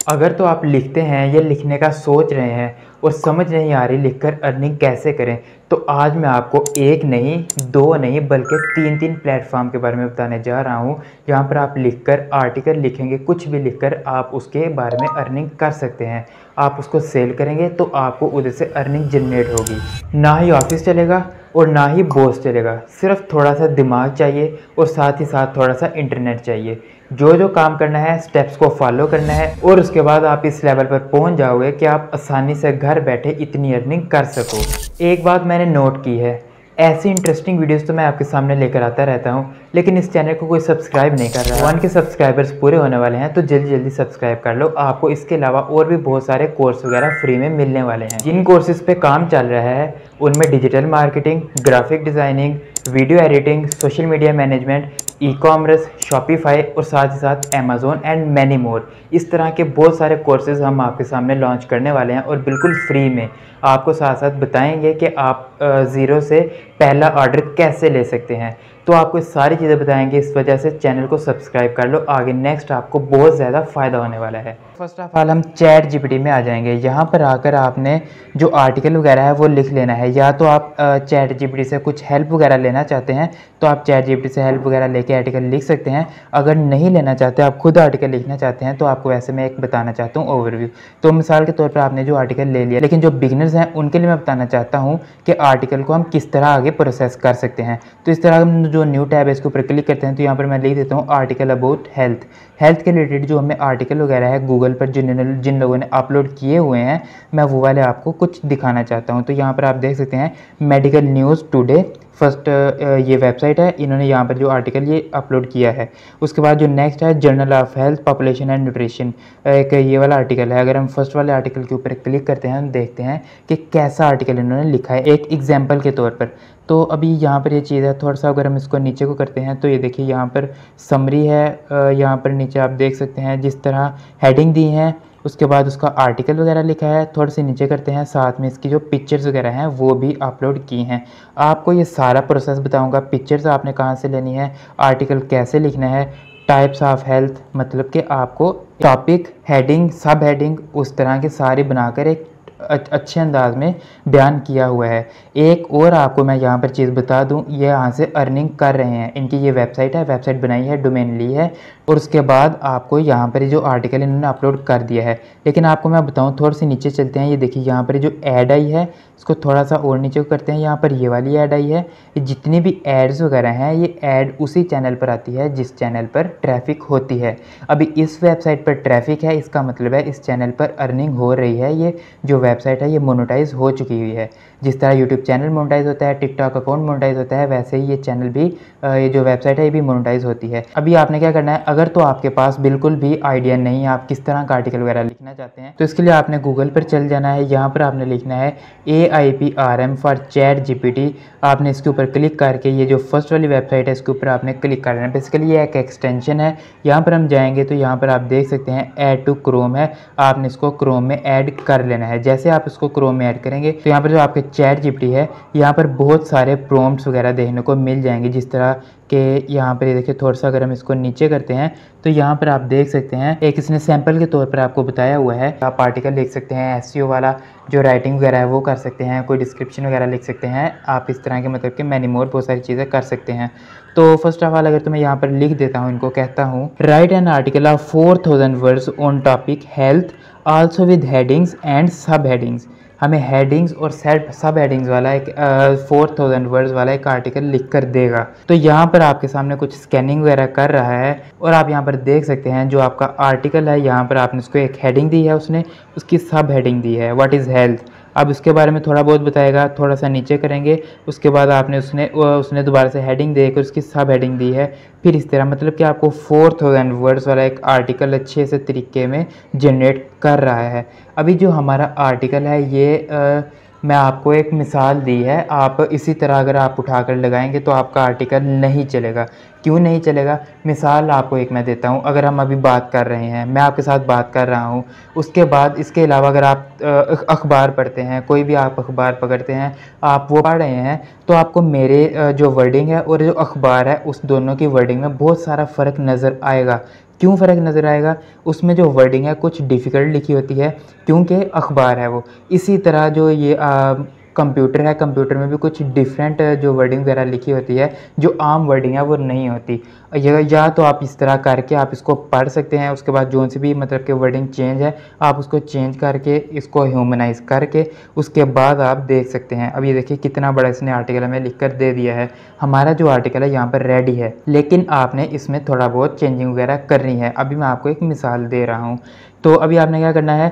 अगर तो आप लिखते हैं या लिखने का सोच रहे हैं और समझ नहीं आ रही लिखकर अर्निंग कैसे करें, तो आज मैं आपको एक नहीं, दो नहीं, बल्कि तीन तीन प्लेटफॉर्म के बारे में बताने जा रहा हूँ। जहाँ पर आप लिखकर आर्टिकल लिखेंगे, कुछ भी लिखकर आप उसके बारे में अर्निंग कर सकते हैं। आप उसको सेल करेंगे तो आपको उधर से अर्निंग जनरेट होगी। ना ही ऑफिस चलेगा और ना ही बॉस चलेगा, सिर्फ थोड़ा सा दिमाग चाहिए और साथ ही साथ थोड़ा सा इंटरनेट चाहिए। जो जो काम करना है, स्टेप्स को फॉलो करना है और उसके बाद आप इस लेवल पर पहुंच जाओगे कि आप आसानी से घर बैठे इतनी अर्निंग कर सको। एक बात मैंने नोट की है, ऐसी इंटरेस्टिंग वीडियोस तो मैं आपके सामने लेकर आता रहता हूं, लेकिन इस चैनल को कोई सब्सक्राइब नहीं कर रहा है। 1 के सब्सक्राइबर्स पूरे होने वाले हैं, तो जल्दी जल्दी सब्सक्राइब कर लो। आपको इसके अलावा और भी बहुत सारे कोर्स वगैरह फ्री में मिलने वाले हैं। जिन कोर्सेज पे काम चल रहा है उनमें digital marketing, graphic designing, video editing, social media management, e commerce, Shopify और साथ ही साथ अमेजोन एंड मैनी मोर। इस तरह के बहुत सारे कोर्सेज हम आपके सामने लॉन्च करने वाले हैं और बिल्कुल फ्री में आपको साथ साथ बताएंगे कि आप ज़ीरो से पहला ऑर्डर कैसे ले सकते हैं। तो आपको इस सारी चीज़ें बताएंगे, इस वजह से चैनल को सब्सक्राइब कर लो। आगे नेक्स्ट आपको बहुत ज़्यादा फ़ायदा होने वाला है। फर्स्ट ऑफ ऑल हम चैट जीपीटी में आ जाएंगे। यहाँ पर आकर आपने जो आर्टिकल वगैरह है वो लिख लेना है। या तो आप चैट जीपीटी से कुछ हेल्प वगैरह लेना चाहते हैं तो आप चैट जीपीटी से हेल्प वगैरह लेके आर्टिकल लिख सकते हैं। अगर नहीं लेना चाहते, आप खुद आर्टिकल लिखना चाहते हैं, तो आपको वैसे मैं एक बताना चाहता हूँ ओवरव्यू। तो मिसाल के तौर पर आपने जो आर्टिकल ले लिया, लेकिन जो बिगिनर्स हैं उनके लिए मैं बताना चाहता हूँ कि आर्टिकल को हम किस तरह आगे प्रोसेस कर सकते हैं। तो इस तरह हम जो न्यू टैब है इसके ऊपर क्लिक करते हैं, तो यहाँ पर मैं लिख देता हूँ आर्टिकल अबाउट हेल्थ। हेल्थ के रिलेटेड जो हमें आर्टिकल वगैरह है गूगल पर जिन लोगों ने अपलोड किए हुए हैं, मैं वो वाले आपको कुछ दिखाना चाहता हूँ। तो यहाँ पर आप देख सकते हैं मेडिकल न्यूज़ टुडे फर्स्ट ये वेबसाइट है, इन्होंने यहाँ पर जो आर्टिकल ये अपलोड किया है। उसके बाद जो नेक्स्ट है journal of health population and nutrition, एक ये वाला आर्टिकल है। अगर हम फर्स्ट वाले आर्टिकल के ऊपर क्लिक करते हैं, हम देखते हैं कि कैसा आर्टिकल इन्होंने लिखा है एक एग्जाम्पल के तौर पर। तो अभी यहाँ पर ये चीज़ है, थोड़ा सा अगर हम इसको नीचे को करते हैं तो ये देखिए यहाँ पर समरी है। यहाँ पर नीचे आप देख सकते हैं जिस तरह हेडिंग दी हैं, उसके बाद उसका आर्टिकल वगैरह लिखा है। थोड़े से नीचे करते हैं, साथ में इसकी जो पिक्चर्स वगैरह हैं वो भी अपलोड की हैं। आपको ये सारा प्रोसेस बताऊंगा, पिक्चर्स आपने कहाँ से लेनी है, आर्टिकल कैसे लिखना है, टाइप्स ऑफ हेल्थ, मतलब कि आपको टॉपिक, हेडिंग, सब हेडिंग उस तरह के सारे बनाकर एक अच्छे अंदाज में बयान किया हुआ है। एक और आपको मैं यहाँ पर चीज़ बता दूँ, ये यहाँ से अर्निंग कर रहे हैं। इनकी ये वेबसाइट है, वेबसाइट बनाई है, डोमेन ली है और उसके बाद आपको यहाँ पर जो आर्टिकल इन्होंने अपलोड कर दिया है। लेकिन आपको मैं बताऊँ, थोड़ा सी नीचे चलते हैं, ये देखिए यहाँ पर जो ऐड आई है इसको थोड़ा सा और नीचे करते हैं। यहाँ पर ये वाली ऐड आई है। ये जितनी भी एड्स वगैरह हैं ये ऐड उसी चैनल पर आती है जिस चैनल पर ट्रैफिक होती है। अभी इस वेबसाइट पर ट्रैफिक है, इसका मतलब है इस चैनल पर अर्निंग हो रही है। ये जो वेबसाइट है ये मोनेटाइज हो चुकी हुई है। जिस तरह यूट्यूब चैनल मोनेटाइज होता है, टिकटॉक अकाउंट मोनेटाइज होता है, वैसे ही ये चैनल भी, ये जो वेबसाइट है ये भी मोनेटाइज होती है। अभी आपने क्या करना है, अगर तो आपके पास बिल्कुल भी आइडिया नहीं है आप किस तरह का आर्टिकल वगैरह लिखना चाहते हैं, तो इसके लिए आपने गूगल पर चल जाना है। यहाँ पर आपने लिखना है AIPRM फॉर चैट जीपीटी। आपने इसके ऊपर क्लिक करके ये जो फर्स्ट वाली वेबसाइट है इसके ऊपर आपने क्लिक करना है। बेसिकली ये एक एक्सटेंशन है। यहाँ पर हम जाएंगे तो यहाँ पर आप देख सकते हैं ऐड टू क्रोम है, आपने इसको क्रोम में ऐड कर लेना है। जैसे आप इसको क्रोम में ऐड करेंगे तो यहाँ पर जो आपके चैट जीपीटी है, यहाँ पर बहुत सारे प्रॉम्प्ट्स वगैरह देखने को मिल जाएंगे। जिस तरह के यहाँ पर ये देखिए, थोड़ा सा अगर हम इसको नीचे करते हैं तो यहाँ पर आप देख सकते हैं एक इसने सैंपल के तौर पर आपको बताया हुआ है। आप आर्टिकल लिख सकते हैं, एसईओ वाला जो राइटिंग वगैरह है वो कर सकते हैं, कोई डिस्क्रिप्शन वगैरह लिख सकते हैं आप। इस तरह के मतलब कि मैनी मोर बहुत सारी चीज़ें कर सकते हैं। तो फर्स्ट ऑफ ऑल अगर तो मैं यहाँ पर लिख देता हूँ, इनको कहता हूँ right an article of 4000 words on topic health also with headings and सब हेडिंग्स। हमें हेडिंग्स और सब हेडिंग्स वाला एक 4000 वर्ड्स वाला एक आर्टिकल लिख कर देगा। तो यहाँ पर आपके सामने कुछ स्कैनिंग वगैरह कर रहा है और आप यहाँ पर देख सकते हैं जो आपका आर्टिकल है, यहाँ पर आपने उसको एक हेडिंग दी है, उसने उसकी सब हेडिंग दी है व्हाट इज़ हेल्थ। अब उसके बारे में थोड़ा बहुत बताएगा, थोड़ा सा नीचे करेंगे, उसके बाद आपने उसने दोबारा से हेडिंग देकर उसकी सब हेडिंग दी है। फिर इस तरह मतलब कि आपको 4000 वर्ड्स वाला एक आर्टिकल अच्छे से तरीके में जनरेट कर रहा है। अभी जो हमारा आर्टिकल है ये मैं आपको एक मिसाल दी है, आप इसी तरह अगर आप उठाकर लगाएंगे तो आपका आर्टिकल नहीं चलेगा। क्यों नहीं चलेगा, मिसाल आपको एक मैं देता हूँ। अगर हम अभी बात कर रहे हैं, मैं आपके साथ बात कर रहा हूँ, उसके बाद इसके अलावा अगर आप अखबार पढ़ते हैं, कोई भी आप अखबार पकड़ते हैं, आप वो पढ़ रहे हैं, तो आपको मेरे जो वर्डिंग है और जो अखबार है उस दोनों की वर्डिंग में बहुत सारा फ़र्क नज़र आएगा। क्यों फ़र्क नज़र आएगा? उसमें जो वर्डिंग है कुछ डिफ़िकल्ट लिखी होती है क्योंकि अखबार है वो। इसी तरह जो ये कंप्यूटर है, कंप्यूटर में भी कुछ डिफरेंट जो वर्डिंग वगैरह लिखी होती है, जो आम वर्डिंग है वो नहीं होती। या तो आप इस तरह करके आप इसको पढ़ सकते हैं, उसके बाद जो सी भी मतलब कि वर्डिंग चेंज है आप उसको चेंज करके इसको ह्यूमनाइज़ करके उसके बाद आप देख सकते हैं। अब ये देखिए कितना बड़ा इसने आर्टिकल हमें लिख कर दे दिया है। हमारा जो आर्टिकल है यहाँ पर रेडी है, लेकिन आपने इसमें थोड़ा बहुत चेंजिंग वगैरह करनी है। अभी मैं आपको एक मिसाल दे रहा हूँ। तो अभी आपने क्या करना है,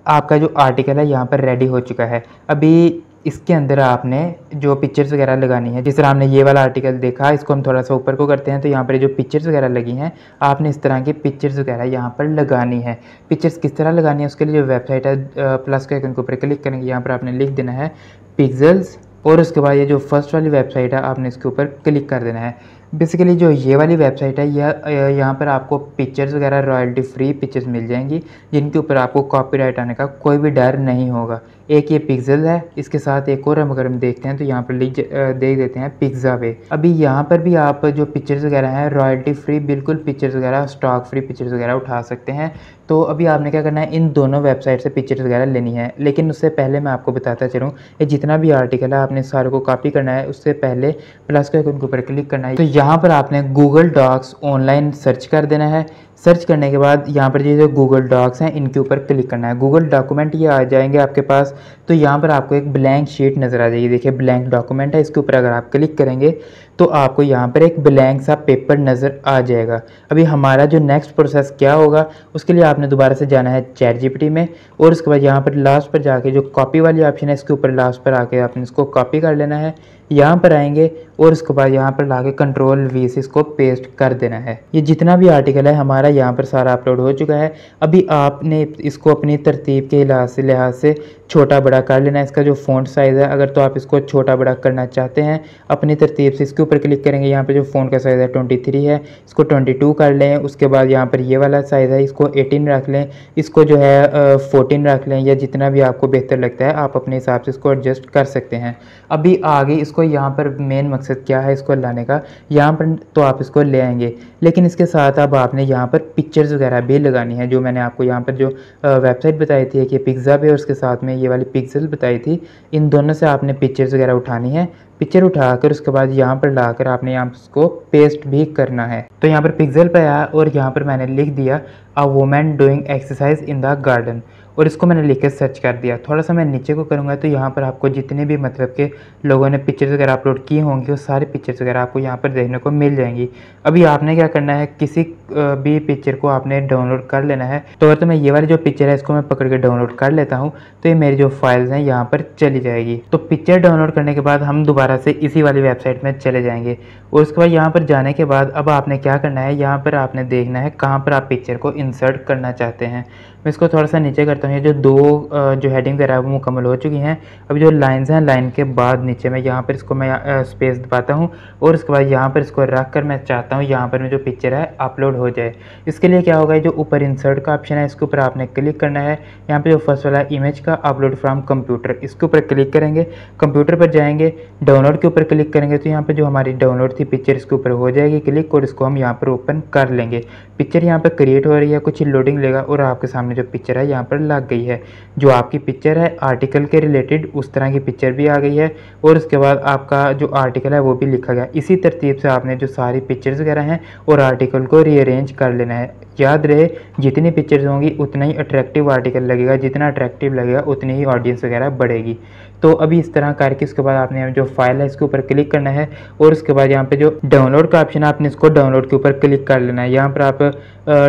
आपका जो आर्टिकल है यहाँ पर रेडी हो चुका है। अभी इसके अंदर आपने जो पिक्चर्स वगैरह लगानी है, जिस तरह हमने ये वाला आर्टिकल देखा, इसको हम थोड़ा सा ऊपर को करते हैं तो यहाँ पर जो पिक्चर्स वगैरह लगी हैं, आपने इस तरह की पिक्चर्स वगैरह यहाँ पर लगानी है। पिक्चर्स किस तरह लगानी है उसके लिए जो वेबसाइट है, प्लस के आइकन के ऊपर क्लिक करेंगे, यहाँ पर आपने लिख देना है पिक्सेल्स, और उसके बाद ये जो फर्स्ट वाली वेबसाइट है आपने इसके ऊपर क्लिक कर देना है। बेसिकली जो ये वाली वेबसाइट है यहाँ पर आपको पिक्चर्स वगैरह रॉयल्टी फ्री पिक्चर्स मिल जाएंगी, जिनके ऊपर आपको कॉपीराइट आने का कोई भी डर नहीं होगा। एक ये पिक्सेल है, इसके साथ एक और अगर हम देखते हैं तो यहाँ पर देख देते हैं पिक्सावे। अभी यहाँ पर भी आप जो पिक्चर्स वगैरह हैं रॉयल्टी फ्री बिल्कुल पिक्चर्स वगैरह, स्टॉक फ्री पिक्चर्स वगैरह उठा सकते हैं। तो अभी आपने क्या करना है, इन दोनों वेबसाइट से पिक्चर्स वगैरह लेनी है। लेकिन उससे पहले मैं आपको बताता चलूँ, ये जितना भी आर्टिकल है आपने सारे को कॉपी करना है। उससे पहले प्लस के आइकन के ऊपर क्लिक करना है, तो यहाँ पर आपने गूगल डॉक्स ऑनलाइन सर्च कर देना है। सर्च करने के बाद यहाँ पर ये जो गूगल डॉक्स हैं इनके ऊपर क्लिक करना है। गूगल डॉक्यूमेंट ये आ जाएंगे आपके पास, तो यहाँ पर आपको एक ब्लैंक शीट नज़र आ जाएगी। देखिए ब्लैंक डॉक्यूमेंट है, इसके ऊपर अगर आप क्लिक करेंगे तो आपको यहाँ पर एक ब्लैंक सा पेपर नज़र आ जाएगा। अभी हमारा जो नेक्स्ट प्रोसेस क्या होगा, उसके लिए आपने दोबारा से जाना है चैट जीपीटी में, और उसके बाद यहाँ पर लास्ट पर जाके जो कॉपी वाली ऑप्शन है इसके ऊपर लास्ट पर आके आपने इसको कॉपी कर लेना है। यहाँ पर आएंगे और उसके बाद यहाँ पर लाके कंट्रोल वी से इसको पेस्ट कर देना है। ये जितना भी आर्टिकल है हमारा यहाँ पर सारा अपलोड हो चुका है। अभी आपने इसको अपनी तरतीब के लिहाज से छोटा बड़ा कर लेना है। इसका जो फ़ॉन्ट साइज़ है, अगर तो आप इसको छोटा बड़ा करना चाहते हैं अपनी तरतीब से, इसके ऊपर क्लिक करेंगे। यहाँ पे जो फ़ॉन्ट का साइज़ है 23 है, इसको 22 कर लें। उसके बाद यहाँ पर ये वाला साइज़ है, इसको 18 रख लें। इसको जो है 14 रख लें, या जितना भी आपको बेहतर लगता है आप अपने हिसाब से इसको एडजस्ट कर सकते हैं। अभी आगे इसको यहाँ पर मेन मकसद क्या है इसको लाने का, यहाँ पर तो आप इसको ले आएंगे, लेकिन इसके साथ अब आपने यहाँ पर पिक्चर्स वगैरह भी लगानी है। जो मैंने आपको यहाँ पर जो वेबसाइट बताई थी कि पिक्सा भी, और उसके साथ में ये वाली पिक्सल बताई थी, इन दोनों से आपने पिक्चर्स वगैरह उठानी है। पिक्चर उठाकर उसके बाद यहाँ पर लाकर आपने यहाँ इसको पेस्ट भी करना है। तो यहाँ पर पिक्सल पे आया और यहाँ पर मैंने लिख दिया a women doing exercise in the garden, और इसको मैंने लिख के सर्च कर दिया। थोड़ा सा मैं नीचे को करूँगा तो यहाँ पर आपको जितने भी मतलब के लोगों ने पिक्चर्स वगैरह अपलोड की होंगी वो सारी पिक्चर्स वगैरह आपको यहाँ पर देखने को मिल जाएंगी। अभी आपने क्या करना है, किसी भी पिक्चर को आपने डाउनलोड कर लेना है। तो मैं ये वाली जो पिक्चर है इसको मैं पकड़ के डाउनलोड कर लेता हूँ, तो ये मेरी जो फाइल्स हैं यहाँ पर चली जाएगी। तो पिक्चर डाउनलोड करने के बाद हम दोबारा से इसी वाली वेबसाइट में चले जाएंगे, और उसके बाद यहाँ पर जाने के बाद अब आपने क्या करना है, यहाँ पर आपने देखना है कहाँ पर आप पिक्चर को इंसर्ट करना चाहते हैं। मैं इसको थोड़ा सा नीचे करता हूँ। ये जो दो जो हेडिंग वगैरह वो मुकम्मल हो चुकी हैं। अभी जो लाइंस हैं, लाइन के बाद नीचे में यहाँ पर इसको मैं स्पेस दबाता हूँ, और उसके बाद यहाँ पर इसको रख कर मैं चाहता हूँ यहाँ पर जो पिक्चर है अपलोड हो जाए। इसके लिए क्या होगा, जो ऊपर इंसर्ट का ऑप्शन है इसके ऊपर आपने क्लिक करना है। यहाँ पर जो फर्स्ट वाला इमेज का अपलोड फ्रॉम कंप्यूटर, इसके ऊपर क्लिक करेंगे। कंप्यूटर पर जाएंगे, डाउनलोड के ऊपर क्लिक करेंगे तो यहाँ पर जो हमारी डाउनलोड थी पिक्चर इसके ऊपर हो जाएगी क्लिक, और इसको हम यहाँ पर ओपन कर लेंगे। पिक्चर यहाँ पर क्रिएट हो रही है, कुछ लोडिंग लेगा और आपके सामने जो पिक्चर है यहाँ पर लग गई है। जो आपकी पिक्चर है आर्टिकल के रिलेटेड उस तरह की पिक्चर भी आ गई है, और उसके बाद आपका जो आर्टिकल है वो भी लिखा गया। इसी तरतीब से आपने जो सारी पिक्चर्स वगैरह हैं और आर्टिकल को रीअरेंज कर लेना है। याद रहे जितनी पिक्चर्स होंगी उतना ही अट्रैक्टिव आर्टिकल लगेगा, जितना अट्रैक्टिव लगेगा उतनी ही ऑडियंस वगैरह बढ़ेगी। तो अभी इस तरह करके उसके बाद आपने जो फाइल है इसके ऊपर क्लिक करना है, और उसके बाद यहाँ पे जो डाउनलोड का ऑप्शन है आपने इसको डाउनलोड के ऊपर क्लिक कर लेना है। यहाँ पर आप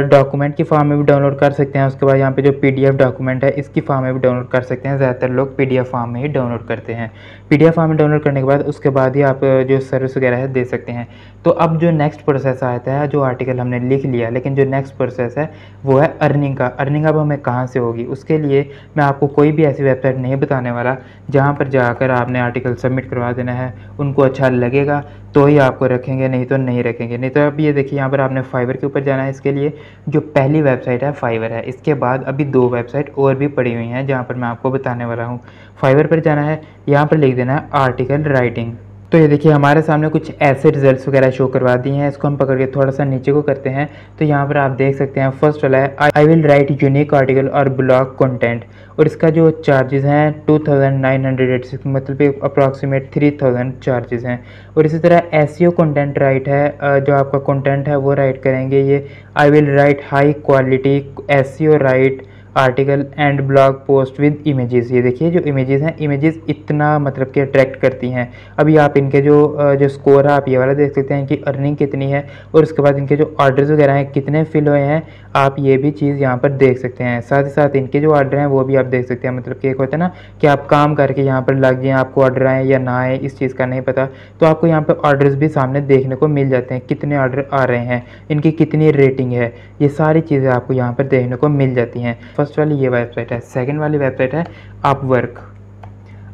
डॉक्यूमेंट की फॉर्म में भी डाउनलोड कर सकते हैं। उसके बाद यहाँ पे जो पीडीएफ डॉक्यूमेंट है इसकी फॉर्म में भी डाउनलोड कर सकते हैं। ज़्यादातर लोग पीडीएफ फॉर्म में ही डाउनलोड करते हैं। पीडीएफ फॉर्म में डाउनलोड करने के बाद उसके बाद ही आप जो सर्विस वगैरह है दे सकते हैं। तो अब जो नेक्स्ट प्रोसेस आता है, जो आर्टिकल हमने लिख लिया, लेकिन जो नेक्स्ट प्रोसेस है वो है अर्निंग का। अर्निंग अब हमें कहाँ से होगी, उसके लिए मैं आपको कोई भी ऐसी वेबसाइट नहीं बताने वाला जहाँ पर जाकर आपने आर्टिकल सबमिट करवा देना है। उनको अच्छा लगेगा तो ही आपको रखेंगे, नहीं तो नहीं रखेंगे। नहीं तो अब ये देखिए यहाँ पर आपने फाइवर के ऊपर जाना है। इसके लिए जो पहली वेबसाइट है फाइवर है, इसके बाद अभी दो वेबसाइट और भी पड़ी हुई हैं जहाँ पर मैं आपको बताने वाला हूँ। फाइवर पर जाना है, यहाँ पर लिख देना है आर्टिकल राइटिंग। तो ये देखिए हमारे सामने कुछ ऐसे रिजल्ट्स वगैरह शो करवा दिए हैं। इसको हम पकड़ के थोड़ा सा नीचे को करते हैं तो यहाँ पर आप देख सकते हैं फर्स्ट वाला है I will write unique article और ब्लॉग कंटेंट, और इसका जो चार्जेस हैं 2986, मतलब अप्रॉक्सीमेट 3000 चार्जेस हैं। और इसी तरह एसईओ कंटेंट राइट है, जो आपका कंटेंट है वो राइट करेंगे ये I will write high quality SEO right article and blog post with images. ये देखिए जो इमेजेस हैं, इमेजेस इतना मतलब कि अट्रैक्ट करती हैं। अभी आप इनके जो स्कोर है आप ये वाला देख सकते हैं कि अर्निंग कितनी है, और उसके बाद इनके जो ऑर्डर्स वगैरह हैं कितने फिल हुए हैं आप ये भी चीज़ यहाँ पर देख सकते हैं। साथ ही साथ इनके जो ऑर्डर हैं वो भी आप देख सकते हैं। मतलब कि एक होता है ना कि आप काम करके यहाँ पर लग जाएँ, आपको ऑर्डर आए या ना आए इस चीज़ का नहीं पता, तो आपको यहाँ पर ऑर्डर्स भी सामने देखने को मिल जाते हैं, कितने ऑर्डर आ रहे हैं, इनकी कितनी रेटिंग है, ये सारी चीज़ें आपको यहाँ पर देखने को मिल जाती हैं। फर्स्ट वाली ये वेबसाइट है। सेकंड वाली वेबसाइट है अपवर्क।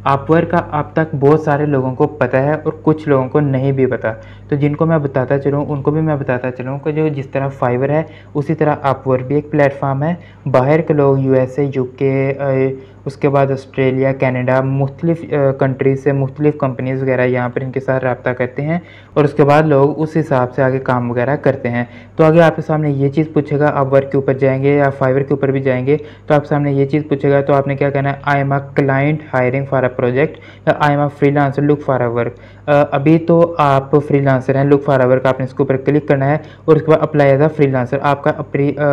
अपवर्क का अब तक बहुत सारे लोगों को पता है और कुछ लोगों को नहीं भी पता, तो जिनको मैं बताता चलूँ उनको भी मैं बताता चलूँ कि जो जिस तरह फाइवर है उसी तरह अपवर्क भी एक प्लेटफॉर्म है। बाहर के लोग यूएसए, यूके, उसके बाद ऑस्ट्रेलिया, कनाडा, मुख्तलिफ कंट्रीज से मुख्तलिफ कंपनीज़ वगैरह यहाँ पर इनके साथ रब्ता करते हैं, और उसके बाद लोग उस हिसाब से आगे काम वगैरह करते हैं। तो आगे आपके सामने ये चीज़ पूछेगा, अपवर्क के ऊपर जाएंगे या फाइवर के ऊपर भी जाएंगे तो आपके सामने ये चीज़ पूछेगा, तो आपने क्या कहना है, I am a client hiring for a project या I am a freelancer look for a work. अभी तो आप फ्रीलांसर हैं, लुक फॉर अ वर्क आपने इसके ऊपर क्लिक करना है, और उसके बाद अप्लाई एज अ फ्रीलांसर, आपका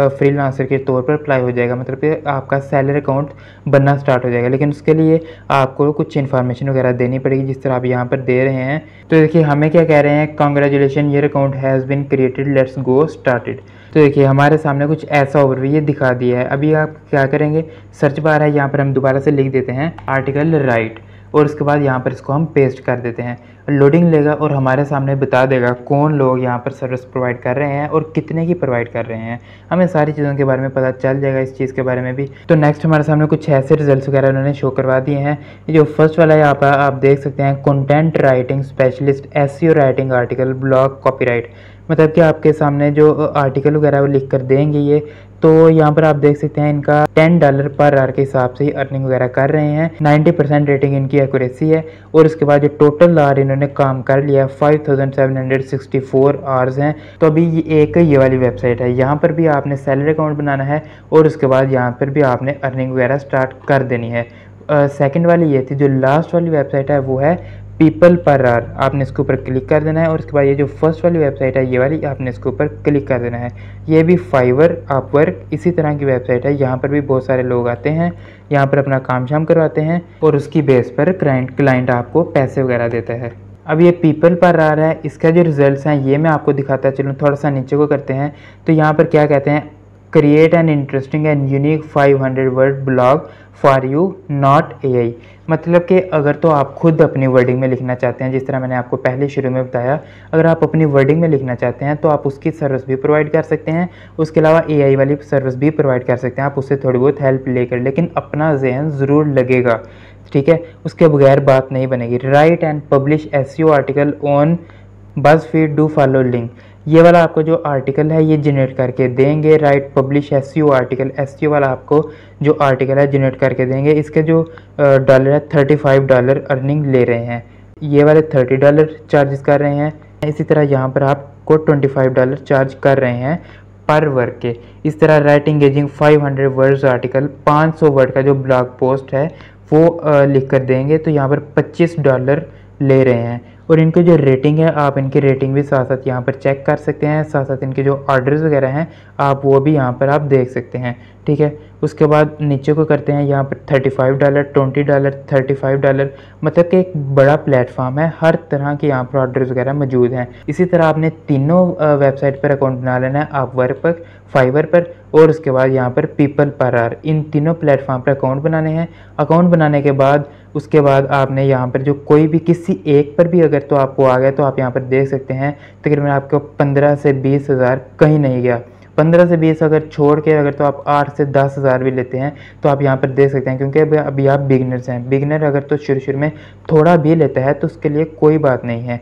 फ्रीलांसर के तौर पर अप्लाई हो जाएगा, मतलब कि आपका सैलरी अकाउंट बनना स्टार्ट हो जाएगा। लेकिन उसके लिए आपको कुछ इन्फॉर्मेशन वगैरह देनी पड़ेगी जिस तरह आप यहाँ पर दे रहे हैं। तो देखिए हमें क्या कह रहे हैं, congratulation your account has been created, let's go started. तो देखिए हमारे सामने कुछ ऐसा ओवरव्यू ये दिखा दिया है। अभी आप क्या करेंगे, सर्च बार है, यहाँ पर हम दोबारा से लिख देते हैं आर्टिकल राइट, और उसके बाद यहाँ पर इसको हम पेस्ट कर देते हैं। लोडिंग लेगा और हमारे सामने बता देगा कौन लोग यहाँ पर सर्विस प्रोवाइड कर रहे हैं और कितने की प्रोवाइड कर रहे हैं। हमें सारी चीज़ों के बारे में पता चल जाएगा, इस चीज़ के बारे में भी। तो नेक्स्ट हमारे सामने कुछ ऐसे रिजल्ट्स वगैरह उन्होंने शो करवा दिए हैं। जो फर्स्ट वाला है यहाँ पर आप देख सकते हैं, content writing specialist, SEO writing article, blog copyright. मतलब कि आपके सामने जो आर्टिकल वगैरह वो लिख कर देंगे ये, तो यहाँ पर आप देख सकते हैं इनका $10 पर आवर के हिसाब से ही अर्निंग वगैरह कर रहे हैं। 90% रेटिंग इनकी एक्यूरेसी है, और उसके बाद जो टोटल आवर इन्होंने काम कर लिया 5764 आवर्स हैं। तो अभी ये वाली वेबसाइट है, यहाँ पर भी आपने सैलरी अकाउंट बनाना है, और उसके बाद यहाँ पर भी आपने अर्निंग वगैरह स्टार्ट कर देनी है। सेकंड वाली ये थी। जो लास्ट वाली वेबसाइट है वो है पीपल पर आवर, आपने इसके ऊपर क्लिक कर देना है, और उसके बाद ये जो फर्स्ट वाली वेबसाइट है ये वाली, आपने इसके ऊपर क्लिक कर देना है। ये भी फाइवर, अपवर्क इसी तरह की वेबसाइट है। यहाँ पर भी बहुत सारे लोग आते हैं, यहाँ पर अपना काम शाम करवाते हैं, और उसकी बेस पर क्लाइंट आपको पैसे वगैरह देता है। अब ये पीपल पर आवर है, इसका जो रिजल्ट्स हैं ये मैं आपको दिखाता चलूँ। थोड़ा सा नीचे को करते हैं तो यहाँ पर क्या कहते हैं, create an interesting and unique 500 word blog for you not AI. मतलब कि अगर तो आप खुद अपनी वर्डिंग में लिखना चाहते हैं, जिस तरह मैंने आपको पहले शुरू में बताया, अगर आप अपनी वर्डिंग में लिखना चाहते हैं तो आप उसकी सर्विस भी प्रोवाइड कर सकते हैं। उसके अलावा एआई वाली सर्विस भी प्रोवाइड कर सकते हैं, आप उससे थोड़ी बहुत हेल्प लेकर, लेकिन अपना जहन ज़रूर लगेगा, ठीक है, उसके बगैर बात नहीं बनेगी। Right and publish SEO article on BuzzFeed, do follow link. ये वाला आपको जो आर्टिकल है ये जनरेट करके देंगे। Right publish SEO article, SEO वाला आपको जो आर्टिकल है जनरेट करके देंगे। इसके जो डॉलर है $35 अर्निंग ले रहे हैं, ये वाले $30 चार्जेस कर रहे हैं। इसी तरह यहाँ पर आपको $25 चार्ज कर रहे हैं पर वर्ड के। इस तरह right engaging 500 words article, 500 word का जो ब्लॉग पोस्ट है वो लिख कर देंगे, तो यहाँ पर $25 ले रहे हैं। और इनकी जो रेटिंग है, आप इनकी रेटिंग भी साथ साथ यहाँ पर चेक कर सकते हैं। साथ साथ इनके जो ऑर्डर्स वगैरह हैं आप वो भी यहाँ पर आप देख सकते हैं, ठीक है। उसके बाद नीचे को करते हैं, यहाँ पर $35, $20, $35, मतलब कि एक बड़ा प्लेटफॉर्म है, हर तरह के यहाँ पर ऑर्डर्स वगैरह मौजूद हैं। इसी तरह आपने तीनों वेबसाइट पर अकाउंट बना लेना है, अपवर्क पर, फाइवर पर, और उसके बाद यहाँ पर पीपल पर आवर। इन तीनों प्लेटफॉर्म पर अकाउंट बनाने हैं। अकाउंट बनाने के बाद उसके बाद आपने यहाँ पर जो कोई भी किसी एक पर भी अगर तो आपको आ गया तो आप यहाँ पर देख सकते हैं तकरीबन आपको 15 से 20 हज़ार कहीं नहीं गया। 15 से 20 अगर छोड़ के अगर तो आप 8 से 10 हज़ार भी लेते हैं तो आप यहाँ पर देख सकते हैं, क्योंकि अभी आप बिगनर्स हैं। बिगनर अगर तो शुरू में थोड़ा भी लेता है तो उसके लिए कोई बात नहीं है।